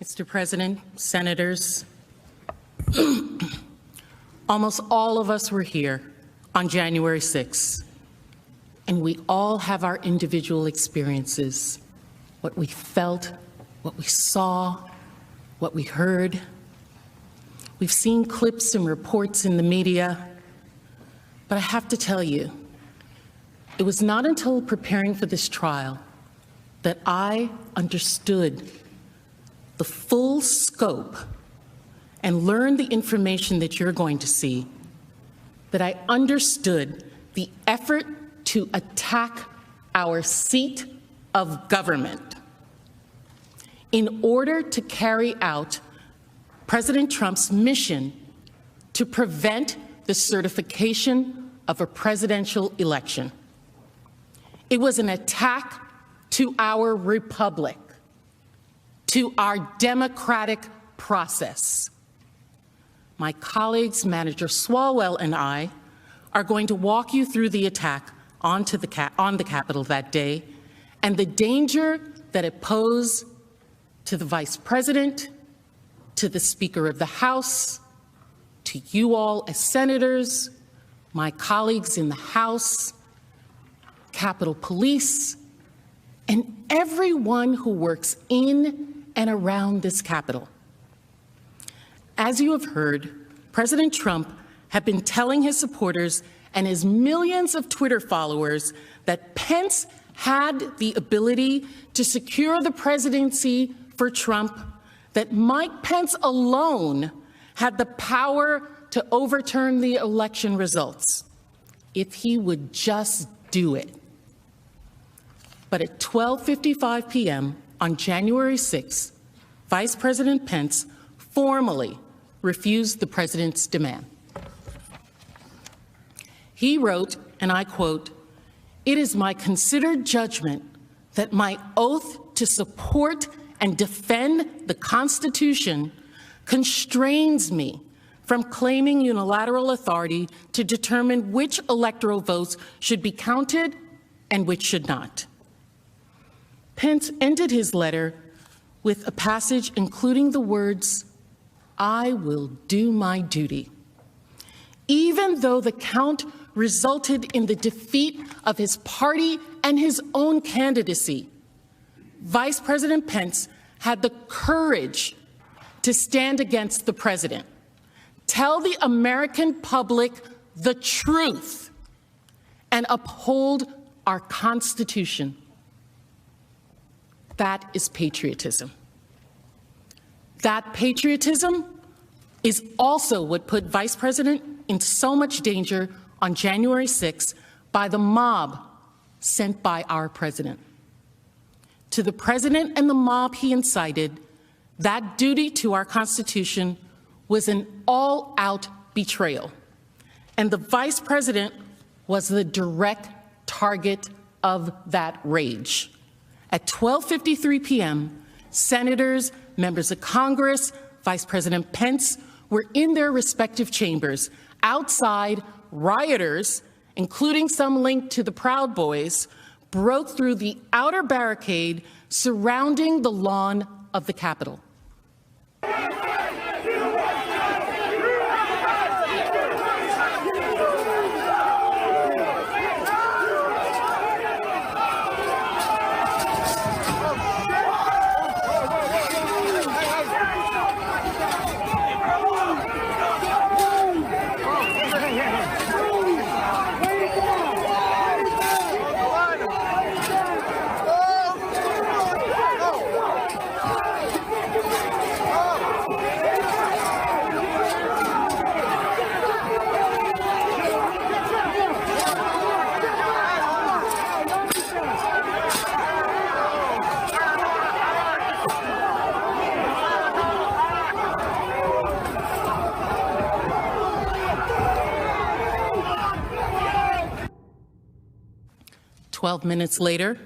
Mr. President, Senators, almost all of us were here on January 6th, and we all have our individual experiences, what we felt, what we saw, what we heard. We've seen clips and reports in the media, but I have to tell you, it was not until preparing for this trial that I understood the full scope and learned the information that you're going to see, that I understood the effort to attack our seat of government in order to carry out President Trump's mission to prevent the certification of a presidential election. It was an attack to our republic, to our democratic process. My colleagues, Manager Swalwell and I, are going to walk you through the attack on the Capitol that day and the danger that it posed to the Vice President, to the Speaker of the House, to you all as senators, my colleagues in the House, Capitol Police, and everyone who works in and around this Capitol. As you have heard, President Trump had been telling his supporters and his millions of Twitter followers that Pence had the ability to secure the presidency for Trump, that Mike Pence alone had the power to overturn the election results if he would just do it. But at 12:55 p.m. on January 6th, Vice President Pence formally refused the president's demand. He wrote, and I quote, "It is my considered judgment that my oath to support and defend the Constitution constrains me from claiming unilateral authority to determine which electoral votes should be counted and which should not." Pence ended his letter with a passage including the words, "I will do my duty." Even though the count resulted in the defeat of his party and his own candidacy, Vice President Pence had the courage to stand against the president, tell the American public the truth, and uphold our Constitution. That is patriotism. That patriotism is also what put Vice President in so much danger on January 6th by the mob sent by our president. To the president and the mob he incited, that duty to our Constitution was an all-out betrayal, and the vice president was the direct target of that rage. At 12:53 p.m., senators, members of Congress, Vice President Pence were in their respective chambers. Outside, rioters, including some linked to the Proud Boys, broke through the outer barricade surrounding the lawn of the Capitol. Minutes later,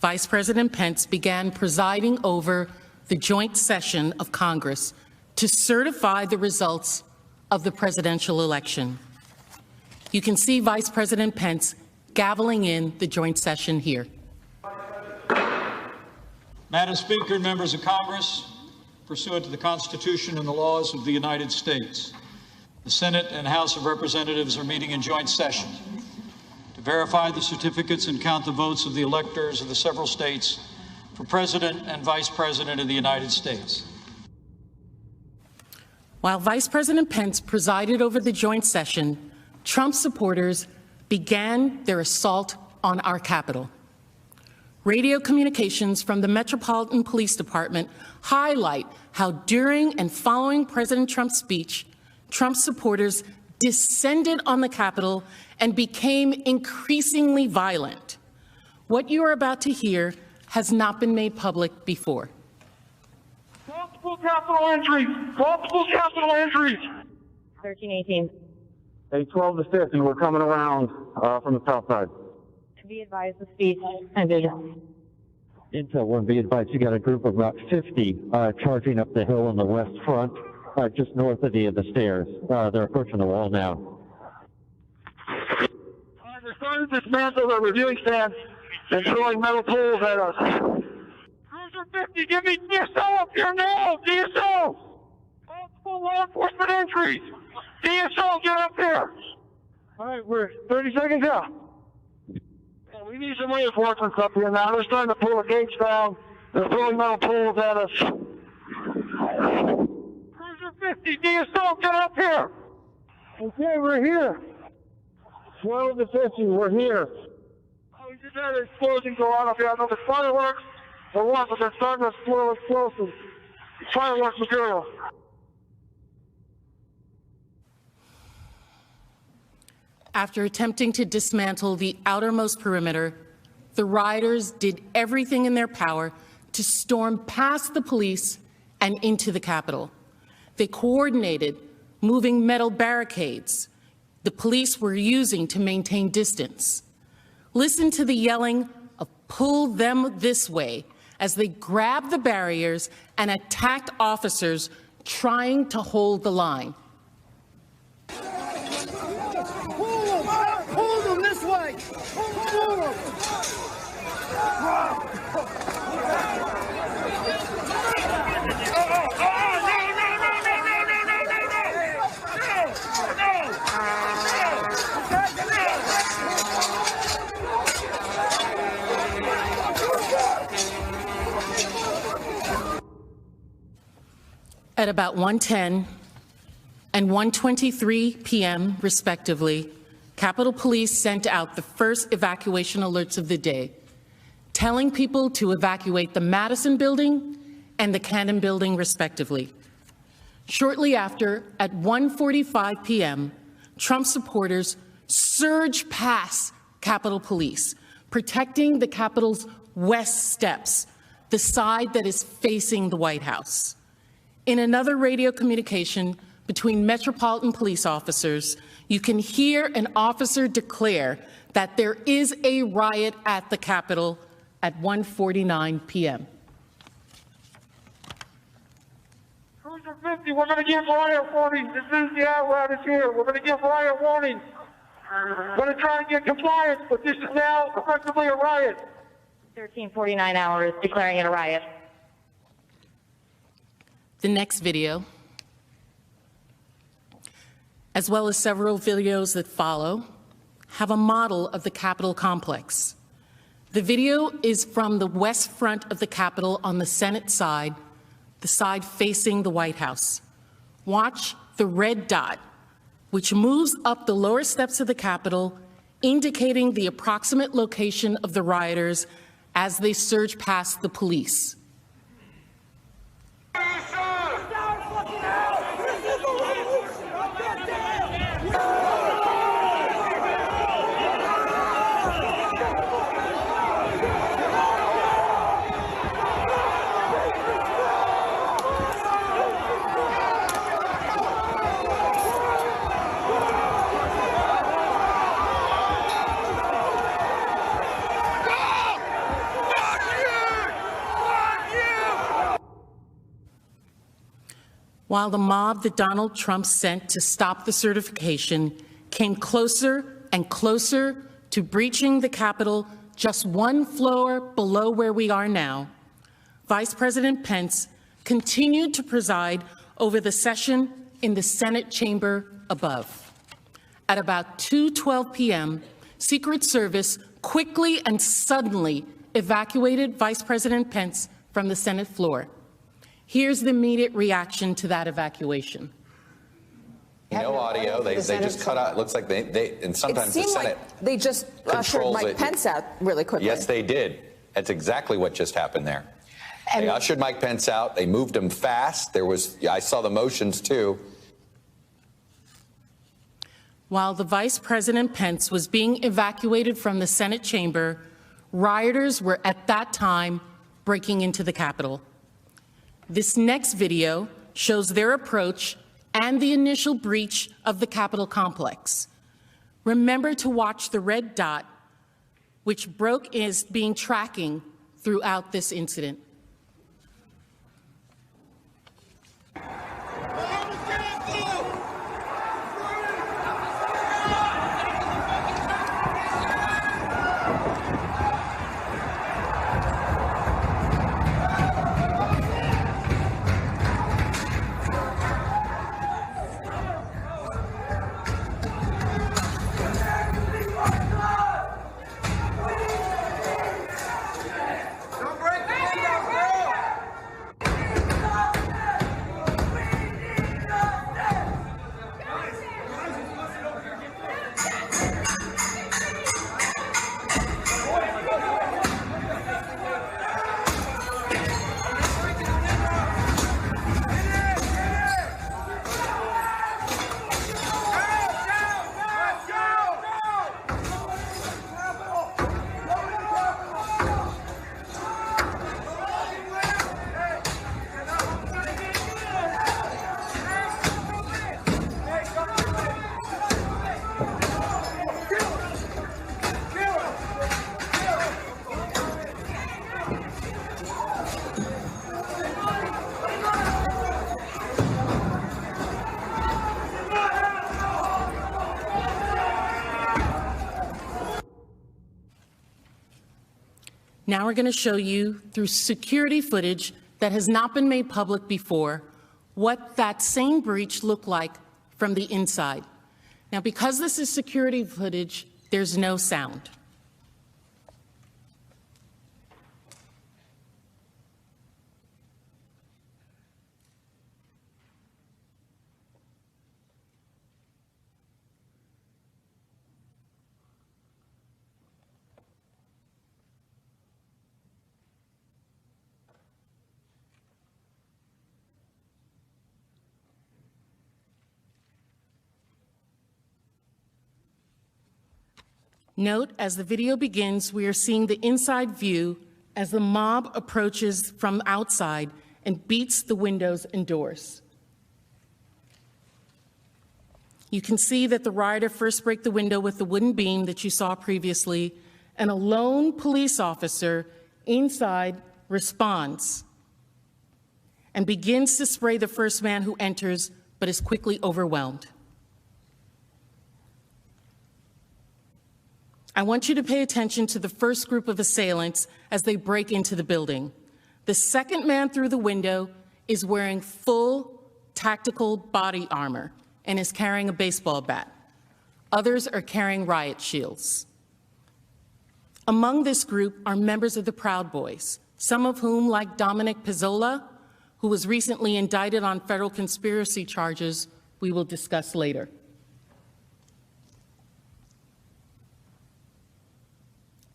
Vice President Pence began presiding over the joint session of Congress to certify the results of the presidential election. You can see Vice President Pence gaveling in the joint session here. Madam Speaker and members of Congress, pursuant to the Constitution and the laws of the United States. The Senate and House of Representatives are meeting in joint session to verify the certificates and count the votes of the electors of the several states for President and Vice President of the United States. While Vice President Pence presided over the joint session, Trump supporters began their assault on our Capitol. Radio communications from the Metropolitan Police Department highlight how during and following President Trump's speech, Trump supporters descended on the Capitol and became increasingly violent. What you are about to hear has not been made public before. Multiple Capitol entries! Multiple Capitol entries! 1318. A 12 to 50, we're coming around from the south side. Be advised, the speech ended. Intel 1, be advised, you got a group of about 50 charging up the hill in the west front, just north of the stairs. They're approaching the wall now. They're starting to dismantle their reviewing stands and throwing metal poles at us. Cruiser 50, give me DSO up here now! DSO! Multiple law enforcement entries! DSO, get up here! All right, we're 30 seconds out. We need some reinforcements up here now. They're starting to pull the gates down. They're throwing metal poles at us. Cruiser 50, DSO, get up here! Okay, we're here. 12 to 50, we're here. We just had an explosion go on up here. I know there's fireworks or what, but they're starting to explode explosives. Fireworks material. After attempting to dismantle the outermost perimeter, the rioters did everything in their power to storm past the police and into the Capitol. They coordinated moving metal barricades the police were using to maintain distance. Listen to the yelling of "pull them this way" as they grabbed the barriers and attacked officers trying to hold the line. Pull them this way! Pull them! At about 1:10 and 1:23 p.m., respectively, Capitol Police sent out the first evacuation alerts of the day, telling people to evacuate the Madison Building and the Cannon Building, respectively. Shortly after, at 1:45 p.m., Trump supporters surged past Capitol Police, protecting the Capitol's west steps, the side that is facing the White House. In another radio communication between Metropolitan Police officers, you can hear an officer declare that there is a riot at the Capitol at 1:49 p.m. Cruiser 50, we're going to give riot warnings as soon as the apparatus is here. We're going to give riot warnings. We're going to try and get compliance, but this is now effectively a riot. 1349 hours declaring it a riot. The next video, as well as several videos that follow, have a model of the Capitol complex. The video is from the west front of the Capitol on the Senate side, the side facing the White House. Watch the red dot, which moves up the lower steps of the Capitol, indicating the approximate location of the rioters as they surge past the police. While the mob that Donald Trump sent to stop the certification came closer and closer to breaching the Capitol just one floor below where we are now, Vice President Pence continued to preside over the session in the Senate chamber above. At about 2:12 p.m., Secret Service quickly and suddenly evacuated Vice President Pence from the Senate floor. Here's the immediate reaction to that evacuation. No audio. They just cut out. It looks like they and sometimes the Senate like they just ushered Mike Pence out really quickly. Yes, they did. That's exactly what just happened there. And they ushered Mike Pence out. They moved him fast. I saw the motions too. While the Vice President Pence was being evacuated from the Senate chamber, rioters were at that time breaking into the Capitol. This next video shows their approach and the initial breach of the Capitol complex. Remember to watch the red dot, which Broke is being tracking throughout this incident. Now we're going to show you, through security footage that has not been made public before, what that same breach looked like from the inside. Now, because this is security footage, there's no sound. Note, as the video begins, we are seeing the inside view as the mob approaches from outside and beats the windows and doors. You can see that the rioter first breaks the window with the wooden beam that you saw previously, and a lone police officer inside responds and begins to spray the first man who enters, but is quickly overwhelmed. I want you to pay attention to the first group of assailants as they break into the building. The second man through the window is wearing full tactical body armor and is carrying a baseball bat. Others are carrying riot shields. Among this group are members of the Proud Boys, some of whom, like Dominic Pizzola, who was recently indicted on federal conspiracy charges we will discuss later.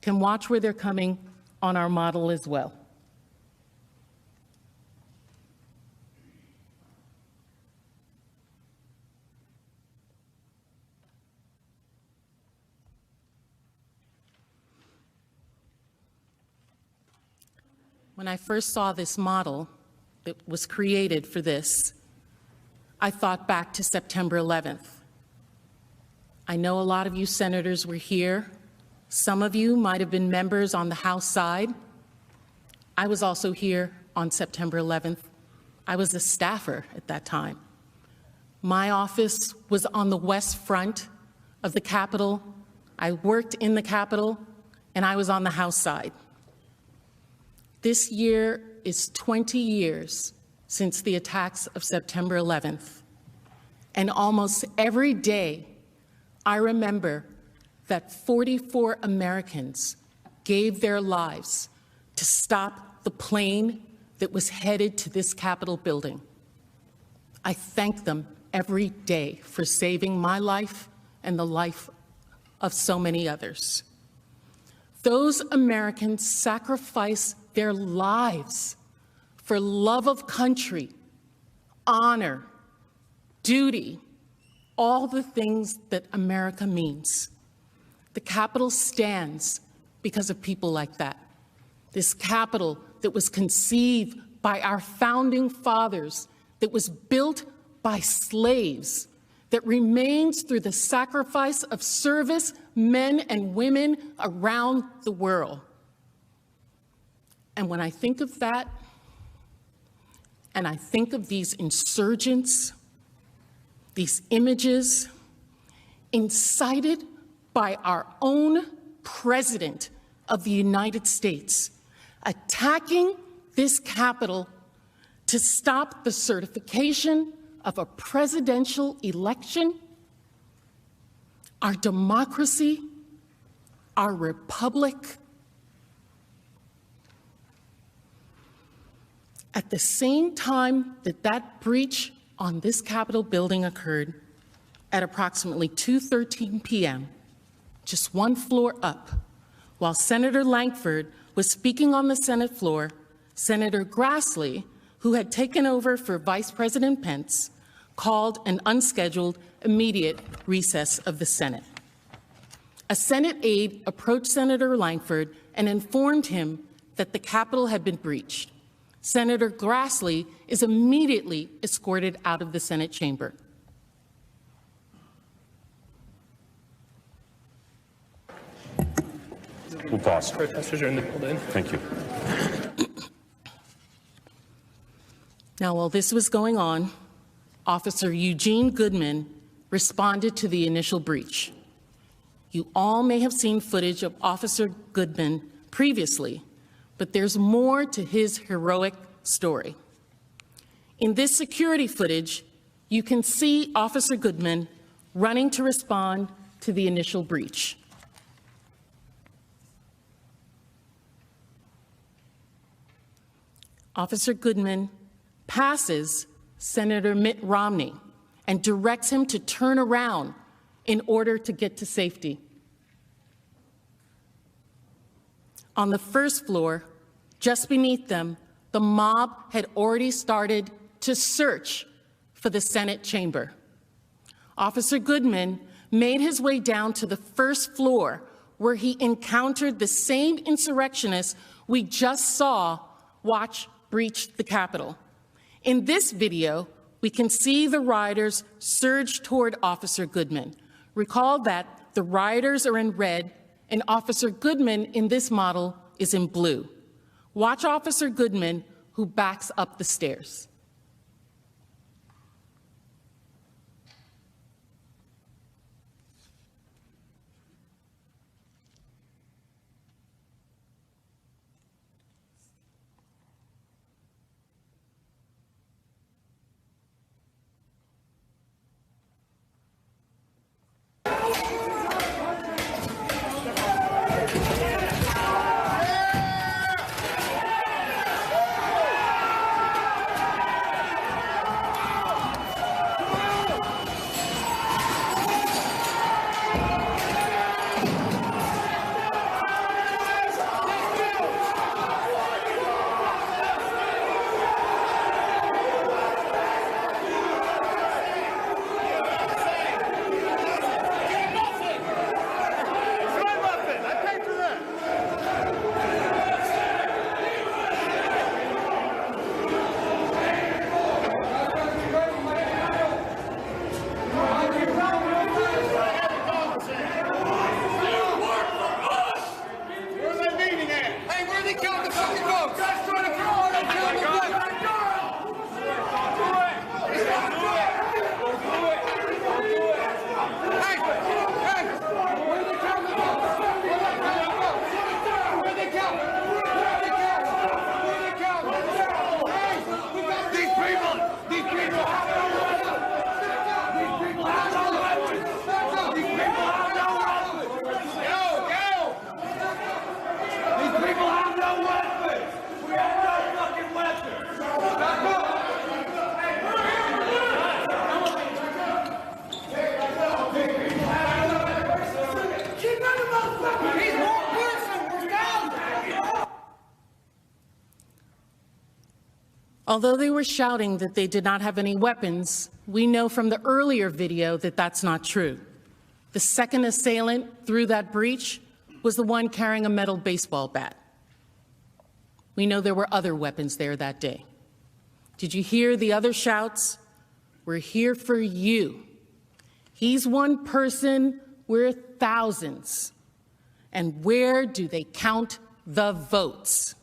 Can watch where they're coming on our model as well. When I first saw this model that was created for this, I thought back to September 11th. I know a lot of you senators were here. Some of you might have been members on the House side. I was also here on September 11th. I was a staffer at that time. My office was on the west front of the Capitol. I worked in the Capitol, and I was on the House side. This year is 20 years since the attacks of September 11th. And almost every day, I remember that 44 Americans gave their lives to stop the plane that was headed to this Capitol building. I thank them every day for saving my life and the life of so many others. Those Americans sacrificed their lives for love of country, honor, duty, all the things that America means. The Capitol stands because of people like that. This Capitol that was conceived by our founding fathers, that was built by slaves, that remains through the sacrifice of service men and women around the world. And when I think of that, and I think of these insurgents, these images incited by our own President of the United States, attacking this Capitol to stop the certification of a presidential election, our democracy, our republic. At the same time that that breach on this Capitol building occurred, at approximately 2:13 p.m., just one floor up, while Senator Lankford was speaking on the Senate floor, Senator Grassley, who had taken over for Vice President Pence, called an unscheduled immediate recess of the Senate. A Senate aide approached Senator Lankford and informed him that the Capitol had been breached. Senator Grassley is immediately escorted out of the Senate chamber. We'll pause. Protesters are in the building. Thank you. Now, while this was going on, Officer Eugene Goodman responded to the initial breach. You all may have seen footage of Officer Goodman previously, but there's more to his heroic story. In this security footage, you can see Officer Goodman running to respond to the initial breach. Officer Goodman passes Senator Mitt Romney and directs him to turn around in order to get to safety. On the first floor, just beneath them, the mob had already started to search for the Senate chamber. Officer Goodman made his way down to the first floor, where he encountered the same insurrectionists we just saw watch breach the Capitol. In this video, we can see the rioters surge toward Officer Goodman. Recall that the rioters are in red and Officer Goodman in this model is in blue. Watch Officer Goodman, who backs up the stairs. These Although they were shouting that they did not have any weapons, we know from the earlier video that that's not true. The second assailant through that breach was the one carrying a metal baseball bat. We know there were other weapons there that day. Did you hear the other shouts? We're here for you. He's one person, we're thousands. And where do they count the votes?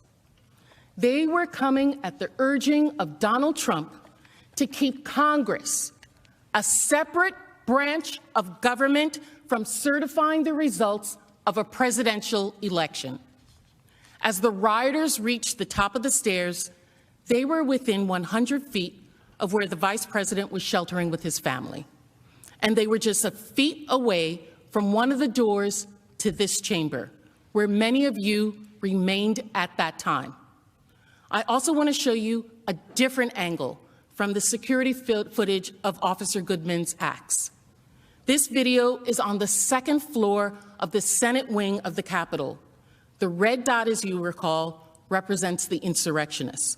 They were coming at the urging of Donald Trump to keep Congress, a separate branch of government, from certifying the results of a presidential election. As the rioters reached the top of the stairs, they were within 100 feet of where the vice president was sheltering with his family. And they were just a feet away from one of the doors to this chamber, where many of you remained at that time. I also want to show you a different angle from the security footage of Officer Goodman's acts. This video is on the second floor of the Senate wing of the Capitol. The red dot, as you recall, represents the insurrectionists.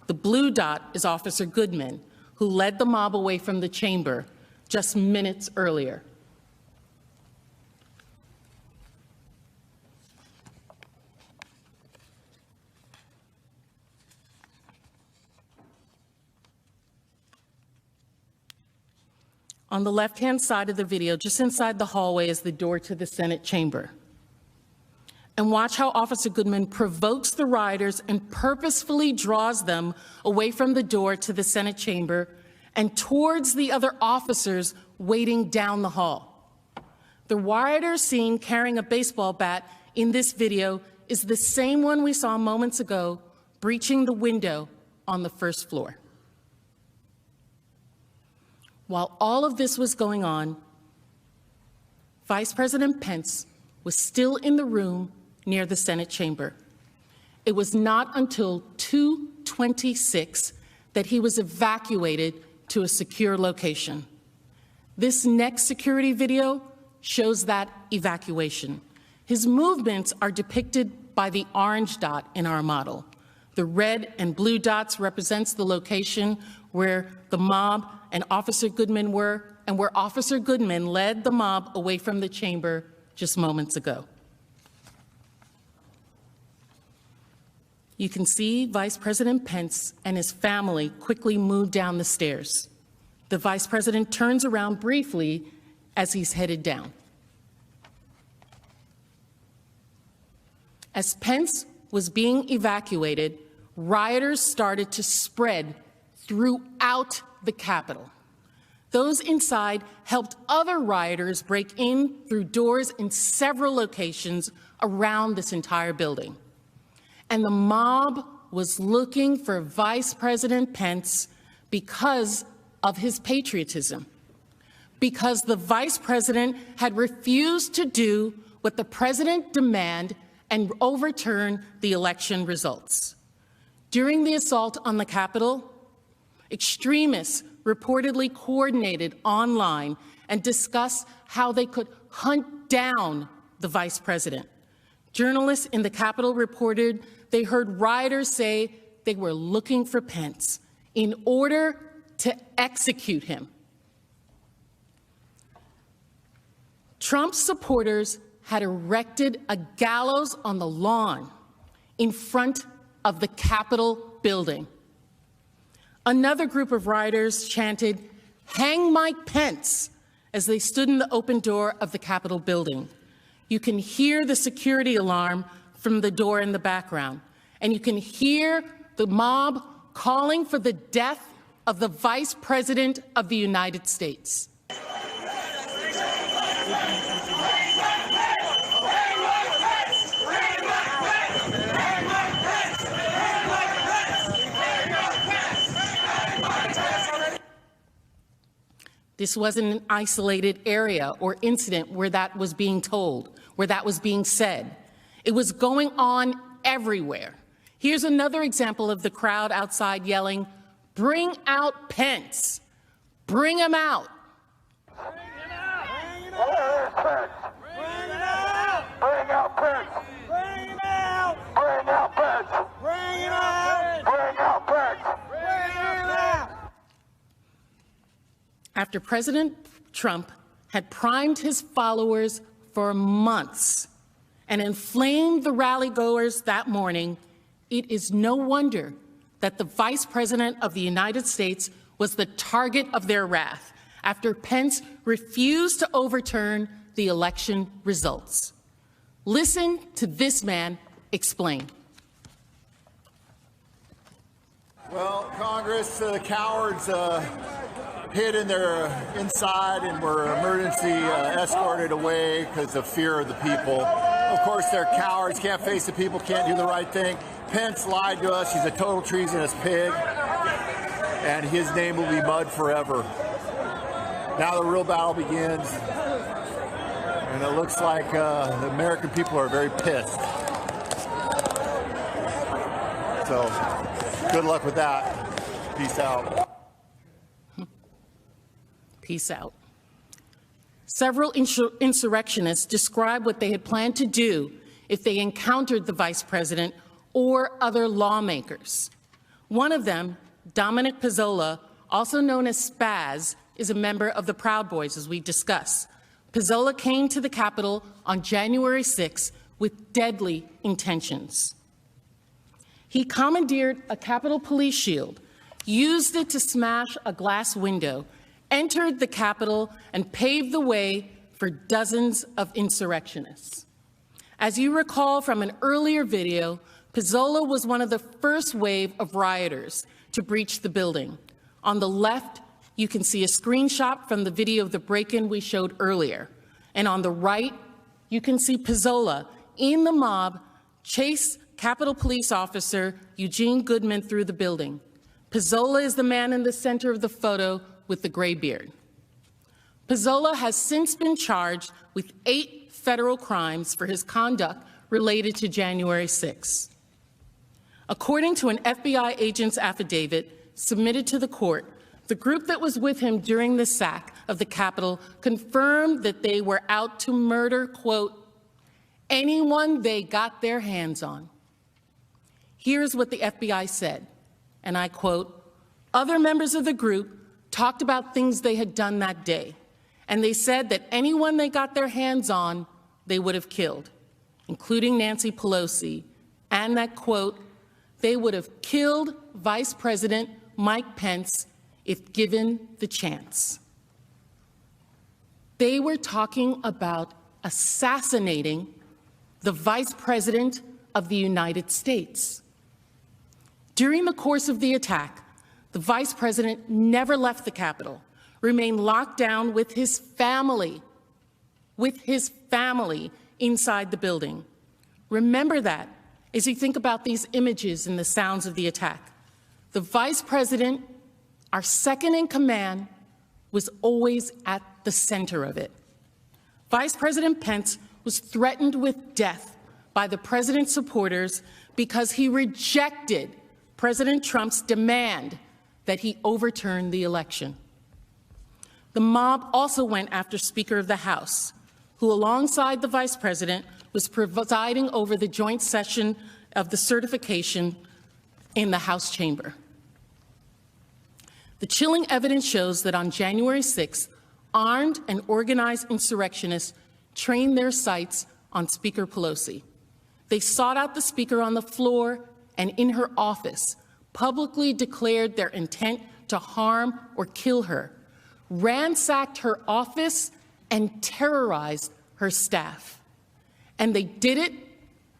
The blue dot is Officer Goodman, who led the mob away from the chamber just minutes earlier. On the left-hand side of the video, just inside the hallway, is the door to the Senate chamber. And watch how Officer Goodman provokes the rioters and purposefully draws them away from the door to the Senate chamber and towards the other officers waiting down the hall. The rioter seen carrying a baseball bat in this video is the same one we saw moments ago breaching the window on the first floor. While all of this was going on, Vice President Pence was still in the room near the Senate chamber. It was not until 2:26 that he was evacuated to a secure location. This next security video shows that evacuation. His movements are depicted by the orange dot in our model. The red and blue dots represents the location where the mob and Officer Goodman were, and where Officer Goodman led the mob away from the chamber just moments ago. You can see Vice President Pence and his family quickly move down the stairs. The Vice President turns around briefly as he's headed down. As Pence was being evacuated, rioters started to spread throughout the Capitol. Those inside helped other rioters break in through doors in several locations around this entire building. And the mob was looking for Vice President Pence because of his patriotism, because the Vice President had refused to do what the President demanded and overturn the election results. During the assault on the Capitol, extremists reportedly coordinated online and discussed how they could hunt down the Vice President. Journalists in the Capitol reported they heard rioters say they were looking for Pence in order to execute him. Trump's supporters had erected a gallows on the lawn in front of the Capitol building. Another group of rioters chanted, "Hang Mike Pence," as they stood in the open door of the Capitol building. You can hear the security alarm from the door in the background, and you can hear the mob calling for the death of the Vice President of the United States. This wasn't an isolated area or incident where that was being told, where that was being said. It was going on everywhere. Here's another example of the crowd outside yelling, "Bring out Pence! Bring him out!" Bring out! Bring out Pence! Bring him out! Bring out Pence! Bring him out! Bring out Pence! after President Trump had primed his followers for months and inflamed the rally-goers that morning, it is no wonder that the Vice President of the United States was the target of their wrath after Pence refused to overturn the election results. Listen to this man explain. Well, Congress, the cowards hid in their inside and were emergency escorted away because of fear of the people. Of course, they're cowards, can't face the people, can't do the right thing. Pence lied to us. He's a total treasonous pig, and his name will be mud forever. Now the real battle begins, and it looks like the American people are very pissed. So, good luck with that. Peace out. Peace out. Several insurrectionists described what they had planned to do if they encountered the vice president or other lawmakers. One of them, Dominic Pizzola, also known as Spaz, is a member of the Proud Boys, as we discussed. Pizzola came to the Capitol on January 6 with deadly intentions. He commandeered a Capitol Police shield, used it to smash a glass window, entered the Capitol, and paved the way for dozens of insurrectionists. As you recall from an earlier video, Pizzola was one of the first wave of rioters to breach the building. On the left, you can see a screenshot from the video of the break-in we showed earlier. And on the right, you can see Pizzola in the mob chase Capitol Police officer Eugene Goodman through the building. Pizzola is the man in the center of the photo with the gray beard. Pizzola has since been charged with 8 federal crimes for his conduct related to January 6. According to an FBI agent's affidavit submitted to the court, the group that was with him during the sack of the Capitol confirmed that they were out to murder, quote, anyone they got their hands on. Here's what the FBI said, and I quote, other members of the group talked about things they had done that day, and they said that anyone they got their hands on, they would have killed, including Nancy Pelosi, and that, quote, they would have killed Vice President Mike Pence if given the chance. They were talking about assassinating the Vice President of the United States. During the course of the attack, the Vice President never left the Capitol, remained locked down with his family inside the building. Remember that as you think about these images and the sounds of the attack. The Vice President, our second in command, was always at the center of it. Vice President Pence was threatened with death by the president's supporters because he rejected President Trump's demand that he overturn the election. The mob also went after Speaker of the House, who alongside the Vice President was presiding over the joint session of the certification in the House chamber. The chilling evidence shows that on January 6th, armed and organized insurrectionists trained their sights on Speaker Pelosi. They sought out the Speaker on the floor and in her office, publicly declared their intent to harm or kill her, ransacked her office, and terrorized her staff. And they did it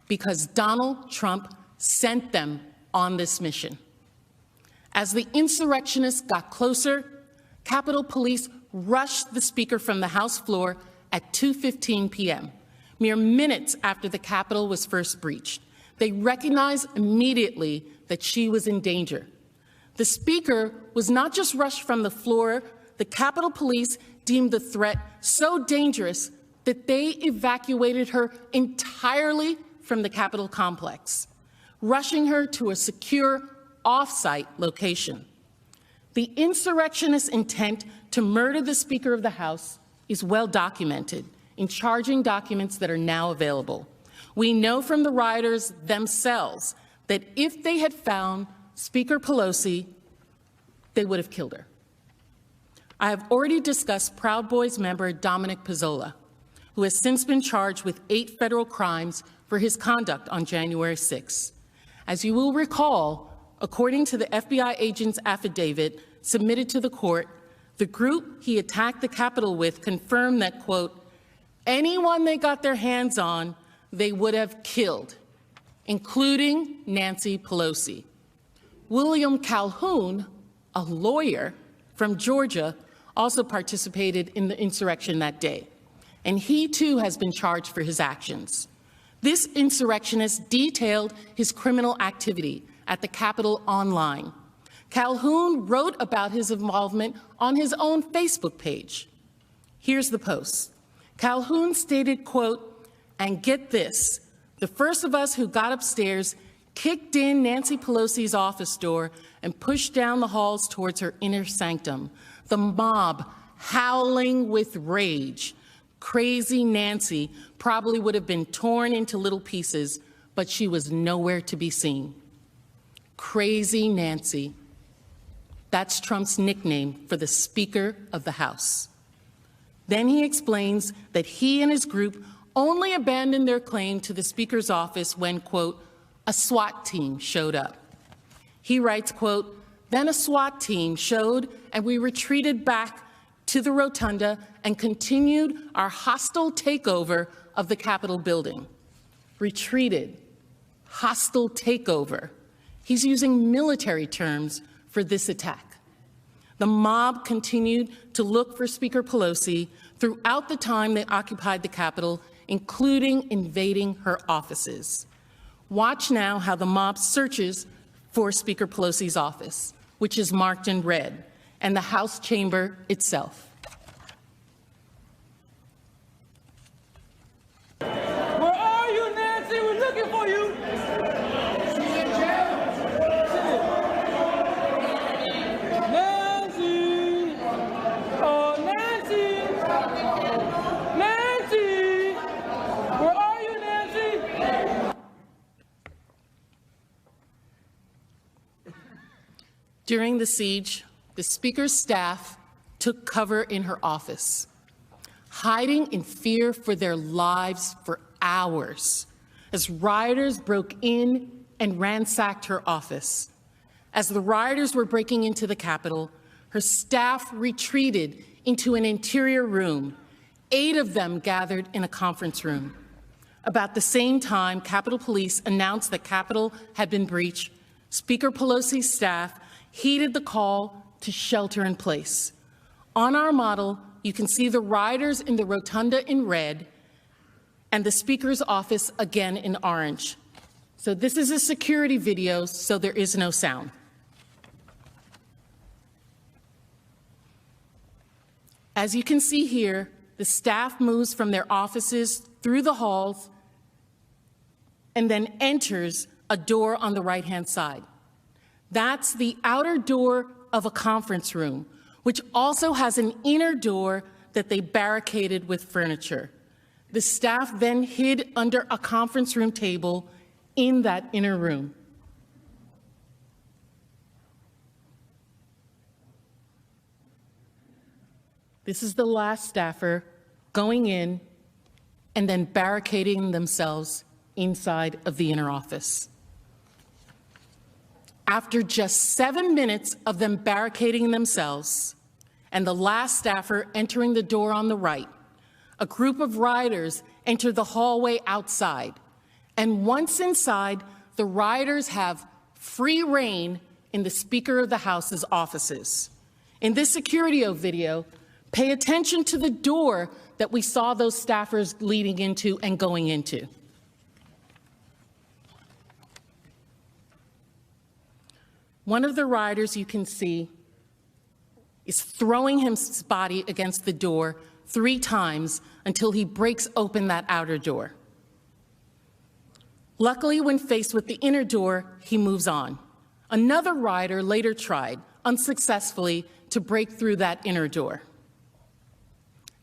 because Donald Trump sent them on this mission. As the insurrectionists got closer, Capitol Police rushed the Speaker from the House floor at 2:15 p.m., mere minutes after the Capitol was first breached. They recognized immediately that she was in danger. The Speaker was not just rushed from the floor. The Capitol Police deemed the threat so dangerous that they evacuated her entirely from the Capitol complex, rushing her to a secure off-site location. The insurrectionist intent to murder the Speaker of the House is well documented in charging documents that are now available. We know from the rioters themselves that if they had found Speaker Pelosi, they would have killed her. I have already discussed Proud Boys member Dominic Pezzola, who has since been charged with 8 federal crimes for his conduct on January 6. As you will recall, according to the FBI agent's affidavit submitted to the court, the group he attacked the Capitol with confirmed that, quote, anyone they got their hands on, they would have killed, including Nancy Pelosi. William Calhoun, a lawyer from Georgia, also participated in the insurrection that day, and he too has been charged for his actions. This insurrectionist detailed his criminal activity at the Capitol online. Calhoun wrote about his involvement on his own Facebook page. Here's the post. Calhoun stated, quote, and get this, the first of us who got upstairs kicked in Nancy Pelosi's office door and pushed down the halls towards her inner sanctum. The mob howling with rage. Crazy Nancy probably would have been torn into little pieces, but she was nowhere to be seen. Crazy Nancy. That's Trump's nickname for the Speaker of the House. Then he explains that he and his group only abandoned their claim to the Speaker's office when, quote, a SWAT team showed up. He writes, quote, then a SWAT team showed and we retreated back to the rotunda and continued our hostile takeover of the Capitol building. Retreated, hostile takeover. He's using military terms for this attack. The mob continued to look for Speaker Pelosi throughout the time they occupied the Capitol, including invading her offices. Watch now how the mob searches for Speaker Pelosi's office, which is marked in red, and the House chamber itself. Where are you, Nancy? We're looking for you. Nancy! Oh, Nancy! Nancy! Where are you, Nancy? During the siege, the Speaker's staff took cover in her office, hiding in fear for their lives for hours as rioters broke in and ransacked her office. As the rioters were breaking into the Capitol, her staff retreated into an interior room. 8 of them gathered in a conference room. About the same time, Capitol Police announced that Capitol had been breached. Speaker Pelosi's staff heeded the call to shelter in place. On our model, you can see the rioters in the rotunda in red and the Speaker's office again in orange. So this is a security video, so there is no sound. As you can see here, the staff moves from their offices through the halls and then enters a door on the right-hand side. That's the outer door of a conference room, which also has an inner door that they barricaded with furniture. The staff then hid under a conference room table in that inner room. This is the last staffer going in and then barricading themselves inside of the inner office. After just 7 minutes of them barricading themselves and the last staffer entering the door on the right, a group of rioters enter the hallway outside. And once inside, the rioters have free reign in the Speaker of the House's offices. In this security video, pay attention to the door that we saw those staffers leading into and going into. One of the rioters you can see is throwing his body against the door 3 times until he breaks open that outer door. Luckily, when faced with the inner door, he moves on. Another rioter later tried, unsuccessfully, to break through that inner door.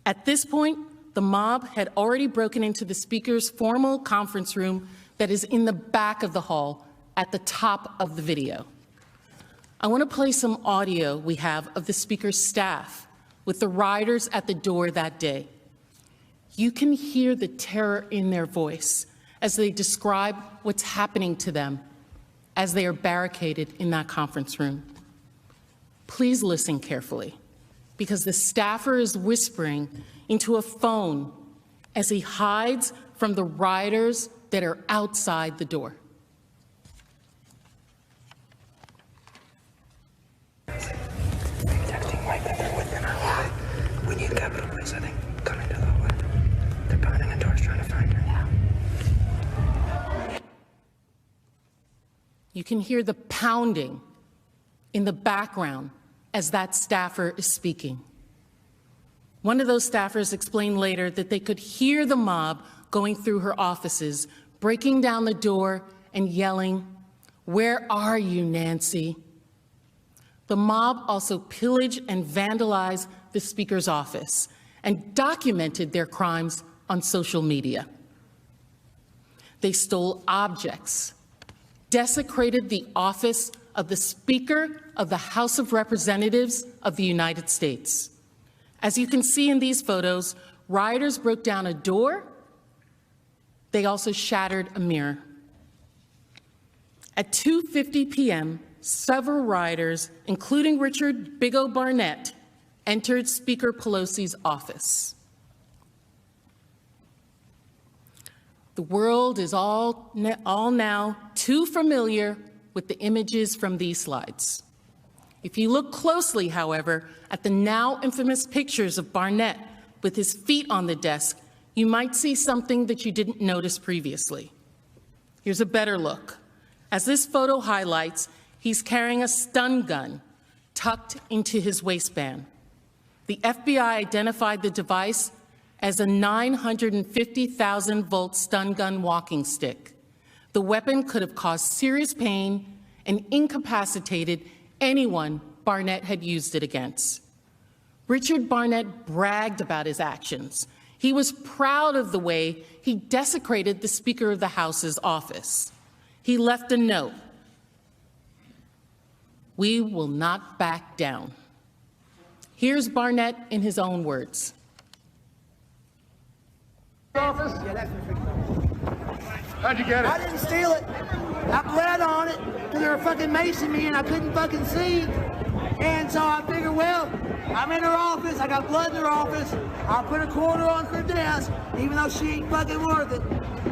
At this point, the mob had already broken into the Speaker's formal conference room that is in the back of the hall at the top of the video. I want to play some audio we have of the Speaker's staff with the rioters at the door that day. You can hear the terror in their voice as they describe what's happening to them as they are barricaded in that conference room. Please listen carefully, because the staffer is whispering into a phone as he hides from the rioters that are outside the door. Texting Mike that they're within our hallway. We need Capitol Police, I think, coming to the hallway. They're pounding on doors trying to find her. You can hear the pounding in the background as that staffer is speaking. One of those staffers explained later that they could hear the mob going through her offices, breaking down the door and yelling, "Where are you, Nancy?" The mob also pillaged and vandalized the Speaker's office and documented their crimes on social media. They stole objects, desecrated the office of the Speaker of the House of Representatives of the United States. As you can see in these photos, rioters broke down a door. They also shattered a mirror. At 2:50 p.m., several rioters, including Richard "Big O" Barnett, entered Speaker Pelosi's office. The world is all now too familiar with the images from these slides. If you look closely, however, at the now infamous pictures of Barnett with his feet on the desk, you might see something that you didn't notice previously. Here's a better look. As this photo highlights, he's carrying a stun gun tucked into his waistband. The FBI identified the device as a 950,000-volt stun gun walking stick. The weapon could have caused serious pain and incapacitated anyone Barnett had used it against. Richard Barnett bragged about his actions. He was proud of the way he desecrated the Speaker of the House's office. He left a note: "We will not back down." Here's Barnett in his own words. Office? Yeah, that's How'd you get it? I didn't steal it. I bled on it because they were fucking macing me and I couldn't fucking see. And so I figured, well, I'm in her office. I got blood in her office. I'll put a quarter on her desk, even though she ain't fucking worth it.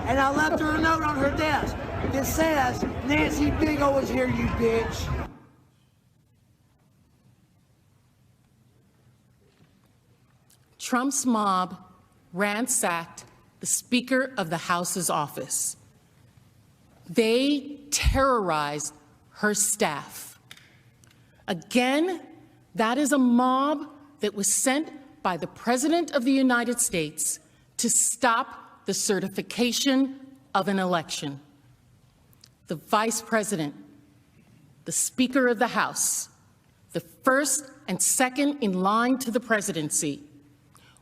And I left her a note on her desk that says, "Nancy Big O is here, you bitch." Trump's mob ransacked the Speaker of the House's office. They terrorized her staff. Again, that is a mob that was sent by the President of the United States to stop the certification of an election. The Vice President, the Speaker of the House, the first and second in line to the presidency,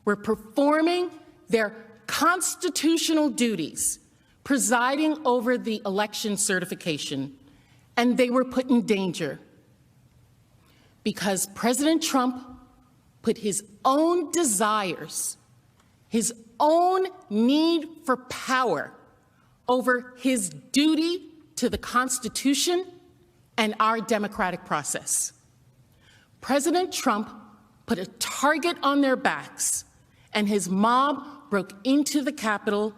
were performing their constitutional duties, presiding over the election certification, and they were put in danger because President Trump put his own desires, his own need for power over his duty to the Constitution and our democratic process. President Trump put a target on their backs, and his mob broke into the Capitol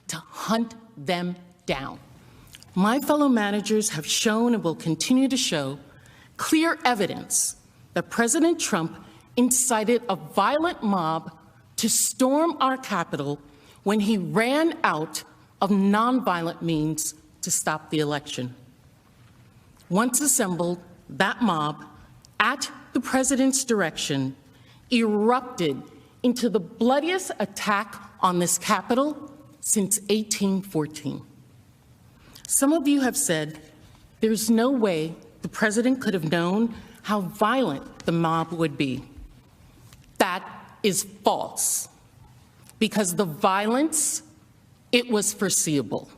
to hunt them down. My fellow managers have shown and will continue to show clear evidence that President Trump incited a violent mob to storm our Capitol when he ran out of nonviolent means to stop the election. Once assembled, that mob, at the president's direction, erupted into the bloodiest attack on this Capitol since 1814. Some of you have said there's no way the president could have known how violent the mob would be. That is false, because the violence, it was foreseeable.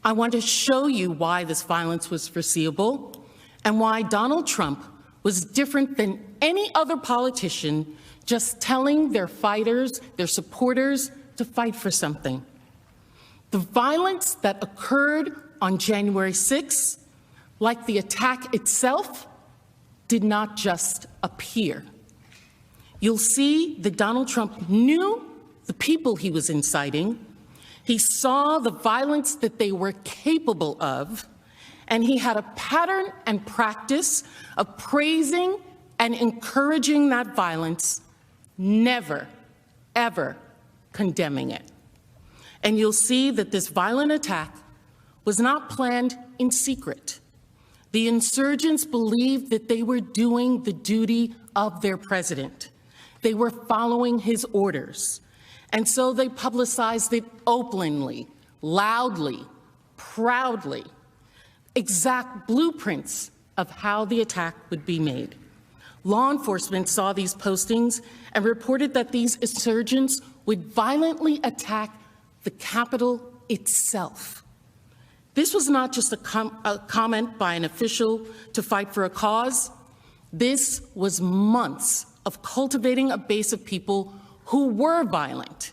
I want to show you why this violence was foreseeable and why Donald Trump was different than any other politician just telling their fighters, their supporters, to fight for something. The violence that occurred on January 6th, like the attack itself, did not just appear. You'll see that Donald Trump knew the people he was inciting. He saw the violence that they were capable of, and he had a pattern and practice of praising and encouraging that violence, never, ever condemning it. And you'll see that this violent attack was not planned in secret. The insurgents believed that they were doing the duty of their president. They were following his orders. And so they publicized it openly, loudly, proudly, exact blueprints of how the attack would be made. Law enforcement saw these postings and reported that these insurgents would violently attack the Capitol itself. This was not just a comment by an official to fight for a cause. This was months of cultivating a base of people who were violent,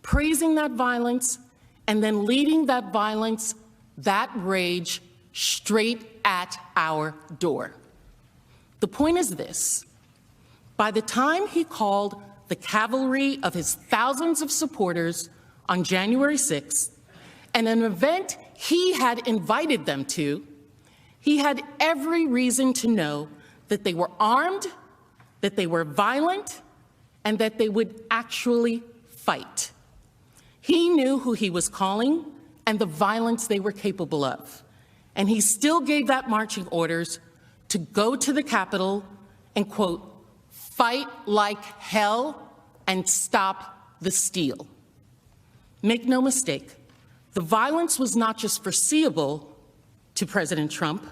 praising that violence, and then leading that violence, that rage, straight at our door. The point is this: by the time he called the cavalry of his thousands of supporters on January 6th, and an event he had invited them to, he had every reason to know that they were armed, that they were violent, and that they would actually fight. He knew who he was calling and the violence they were capable of. And he still gave that marching orders to go to the Capitol and, quote, fight like hell and stop the steal. Make no mistake, the violence was not just foreseeable to President Trump.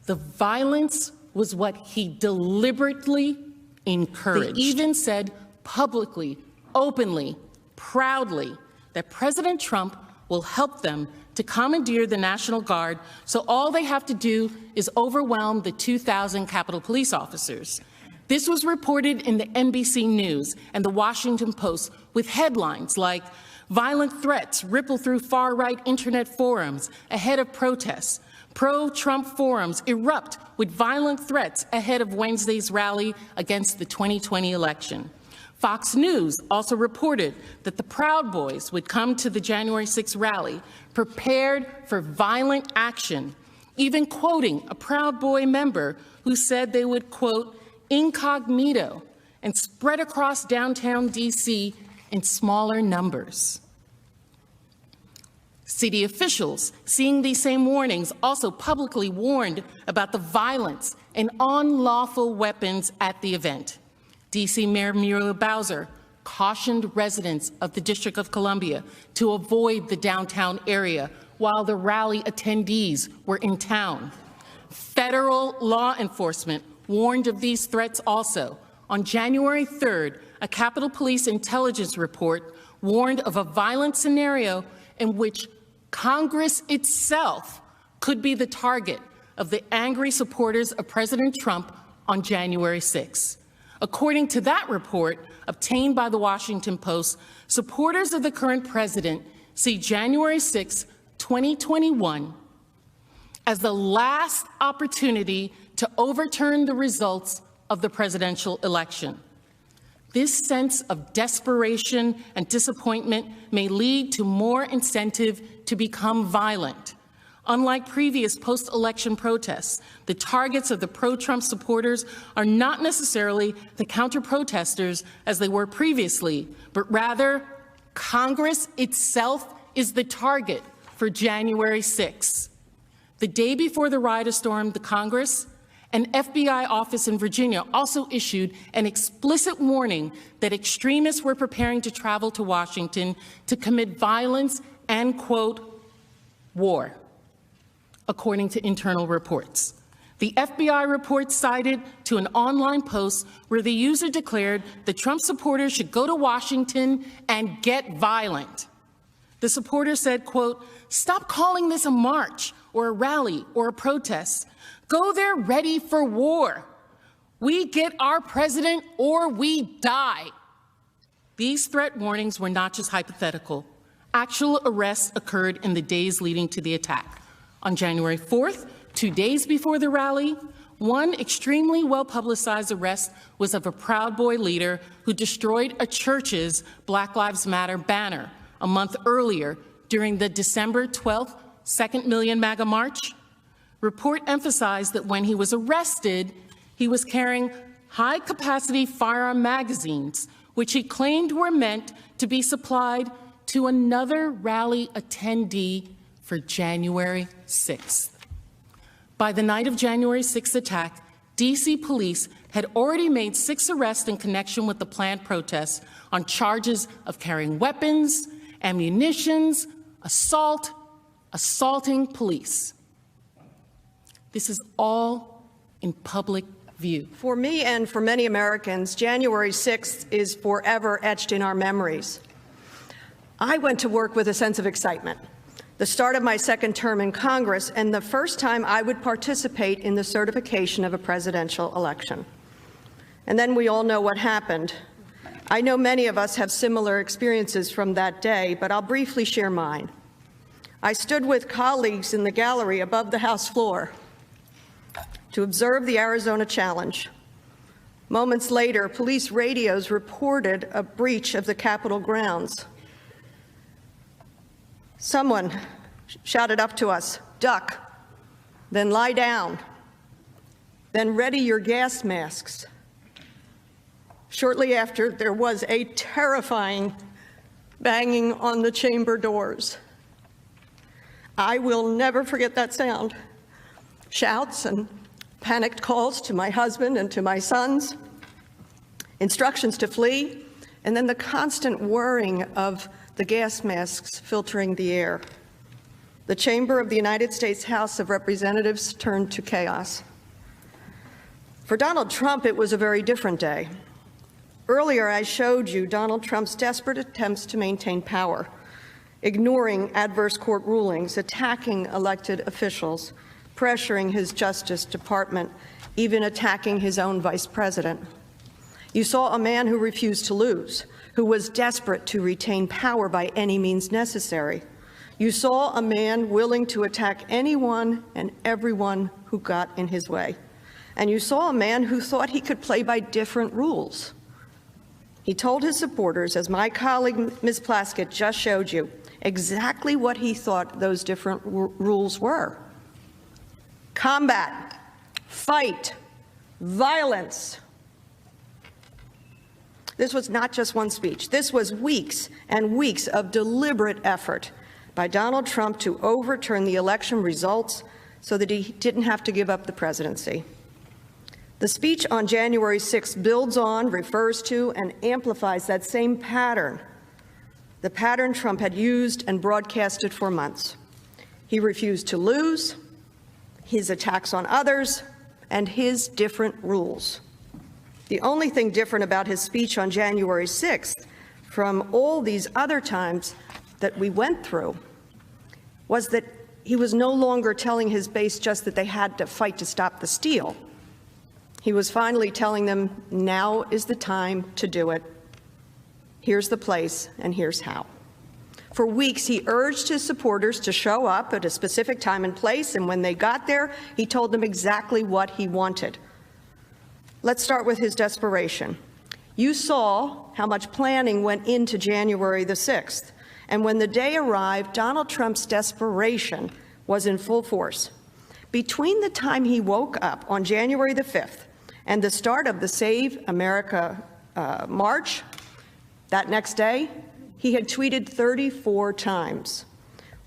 The violence was what he deliberately encouraged. They even said publicly, openly, proudly, that President Trump will help them to commandeer the National Guard, so all they have to do is overwhelm the 2,000 Capitol Police officers. This was reported in the NBC News and the Washington Post with headlines like, "Violent threats ripple through far-right internet forums ahead of protests. Pro-Trump forums erupt with violent threats ahead of Wednesday's rally against the 2020 election." Fox News also reported that the Proud Boys would come to the January 6th rally, prepared for violent action, even quoting a Proud Boy member who said they would, quote, incognito and spread across downtown D.C. in smaller numbers. City officials, seeing these same warnings, also publicly warned about the violence and unlawful weapons at the event. D.C. Mayor Muriel Bowser cautioned residents of the District of Columbia to avoid the downtown area while the rally attendees were in town. Federal law enforcement warned of these threats also. On January 3rd, a Capitol Police intelligence report warned of a violent scenario in which Congress itself could be the target of the angry supporters of President Trump on January 6th. According to that report, obtained by the Washington Post, supporters of the current president see January 6, 2021 as the last opportunity to overturn the results of the presidential election. This sense of desperation and disappointment may lead to more incentive to become violent. Unlike previous post-election protests, the targets of the pro-Trump supporters are not necessarily the counter-protesters as they were previously, but rather Congress itself is the target for January 6th. The day before the rioters stormed the Congress, an FBI office in Virginia also issued an explicit warning that extremists were preparing to travel to Washington to commit violence and, quote, war, according to internal reports. The FBI report cited to an online post where the user declared that Trump supporters should go to Washington and get violent. The supporter said, quote, "Stop calling this a march or a rally or a protest. Go there ready for war. We get our president or we die. These threat warnings were not just hypothetical. Actual arrests occurred in the days leading to the attack. On January 4th, 2 days before the rally, one extremely well-publicized arrest was of a Proud Boy leader who destroyed a church's Black Lives Matter banner a month earlier during the December 12th Second Million MAGA March. Report emphasized that when he was arrested, he was carrying high-capacity firearm magazines, which he claimed were meant to be supplied to another rally attendee for January 6th. By the night of January 6th attack, D.C. police had already made 6 arrests in connection with the planned protests on charges of carrying weapons, ammunitions, assaulting police. This is all in public view. For me and for many Americans, January 6th is forever etched in our memories. I went to work with a sense of excitement, the start of my second term in Congress, and the first time I would participate in the certification of a presidential election. And then we all know what happened. I know many of us have similar experiences from that day, but I'll briefly share mine. I stood with colleagues in the gallery above the House floor to observe the Arizona challenge. Moments later, police radios reported a breach of the Capitol grounds. Someone shouted up to us, "Duck, then lie down, then ready your gas masks." Shortly after, there was a terrifying banging on the chamber doors. I will never forget that sound. Shouts and panicked calls to my husband and to my sons, instructions to flee, and then the constant whirring of the gas masks filtering the air. The chamber of the United States House of Representatives turned to chaos. For Donald Trump, it was a very different day. Earlier, I showed you Donald Trump's desperate attempts to maintain power, ignoring adverse court rulings, attacking elected officials, pressuring his Justice Department, even attacking his own vice president. You saw a man who refused to lose, who was desperate to retain power by any means necessary. You saw a man willing to attack anyone and everyone who got in his way. And you saw a man who thought he could play by different rules. He told his supporters, as my colleague Ms. Plaskett just showed you, exactly what he thought those different rules were. Combat, fight, violence. This was not just one speech. This was weeks and weeks of deliberate effort by Donald Trump to overturn the election results so that he didn't have to give up the presidency. The speech on January 6th builds on, refers to, and amplifies that same pattern, the pattern Trump had used and broadcasted for months. He refused to lose, his attacks on others, and his different rules. The only thing different about his speech on January 6th from all these other times that we went through was that he was no longer telling his base just that they had to fight to stop the steal. He was finally telling them, now is the time to do it. Here's the place, and here's how. For weeks, he urged his supporters to show up at a specific time and place, and when they got there, he told them exactly what he wanted. Let's start with his desperation. You saw how much planning went into January the 6th, and when the day arrived, Donald Trump's desperation was in full force. Between the time he woke up on January the 5th and the start of the Save America March, that next day, he had tweeted 34 times.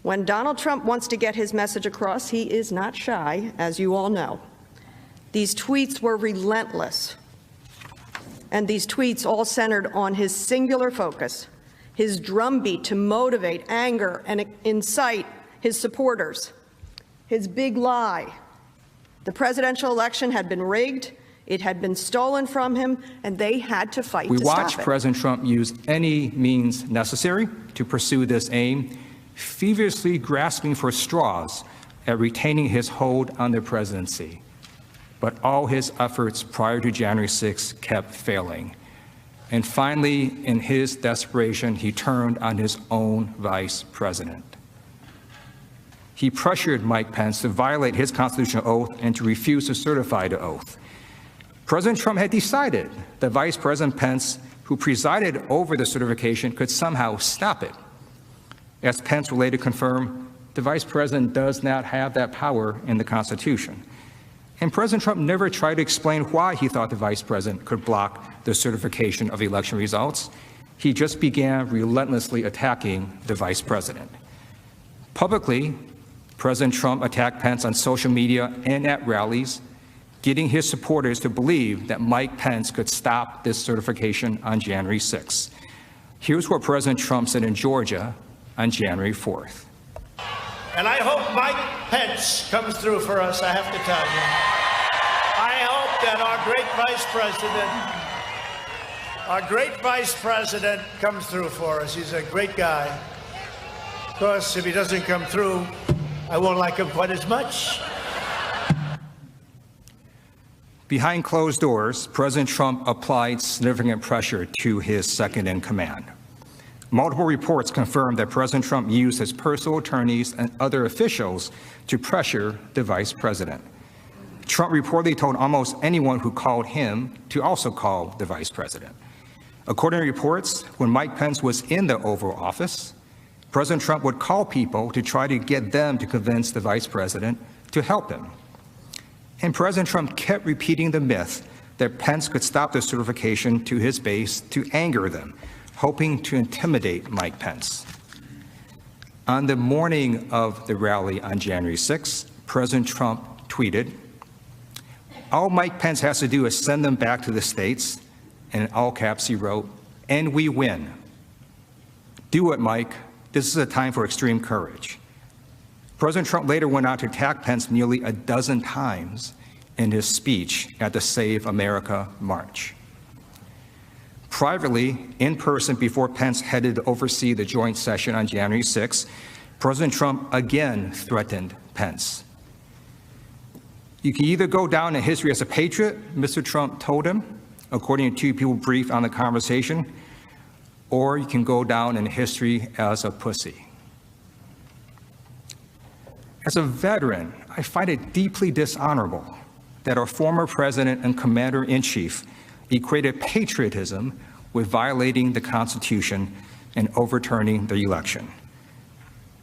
When Donald Trump wants to get his message across, he is not shy, as you all know. These tweets were relentless, and these tweets all centered on his singular focus, his drumbeat to motivate, anger, and incite his supporters, his big lie. The presidential election had been rigged, it had been stolen from him, and they had to fight to stop it. We watched President Trump use any means necessary to pursue this aim, feverishly grasping for straws at retaining his hold on the presidency. but all his efforts prior to January 6 kept failing. And finally, in his desperation, he turned on his own vice president. He pressured Mike Pence to violate his constitutional oath and to refuse to certify the oath. President Trump had decided that Vice President Pence, who presided over the certification, could somehow stop it. As Pence will later confirm, the Vice President does not have that power in the Constitution. And President Trump never tried to explain why he thought the Vice President could block the certification of election results. He just began relentlessly attacking the Vice President. Publicly, President Trump attacked Pence on social media and at rallies, getting his supporters to believe that Mike Pence could stop this certification on January 6th. Here's what President Trump said in Georgia on January 4th. And I hope Mike Pence comes through for us, I have to tell you. I hope that our great Vice President comes through for us. He's a great guy. Of course, if he doesn't come through, I won't like him quite as much. Behind closed doors, President Trump applied significant pressure to his second in command. Multiple reports confirm that President Trump used his personal attorneys and other officials to pressure the vice president. Trump reportedly told almost anyone who called him to also call the vice president. According to reports, when Mike Pence was in the Oval Office, President Trump would call people to try to get them to convince the vice president to help him. And President Trump kept repeating the myth that Pence could stop the certification to his base to anger them, hoping to intimidate Mike Pence. On the morning of the rally on January 6th, President Trump tweeted, "All Mike Pence has to do is send them back to the states," and in all caps he wrote, "and we win. Do it, Mike. This is a time for extreme courage." President Trump later went on to attack Pence nearly a dozen times in his speech at the Save America March. Privately, in person, before Pence headed to oversee the joint session on January 6, President Trump again threatened Pence. "You can either go down in history as a patriot," Mr. Trump told him, according to two people briefed on the conversation, "or you can go down in history as a pussy." As a veteran, I find it deeply dishonorable that our former president and commander-in-chief equated patriotism with violating the Constitution and overturning the election.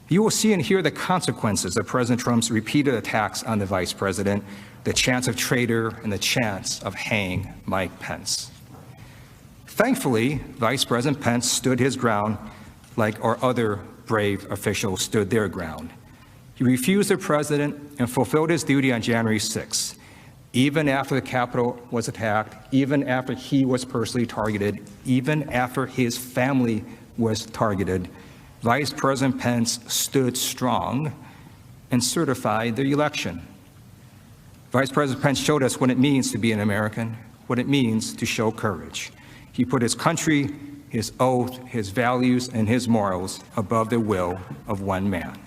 You will see and hear the consequences of President Trump's repeated attacks on the vice president, the chance of traitor, and the chance of hanging Mike Pence. Thankfully, Vice President Pence stood his ground like our other brave officials stood their ground. He refused the president and fulfilled his duty on January 6th. Even after the Capitol was attacked, even after he was personally targeted, even after his family was targeted, Vice President Pence stood strong and certified the election. Vice President Pence showed us what it means to be an American, what it means to show courage. He put his country, his oath, his values, and his morals above the will of one man.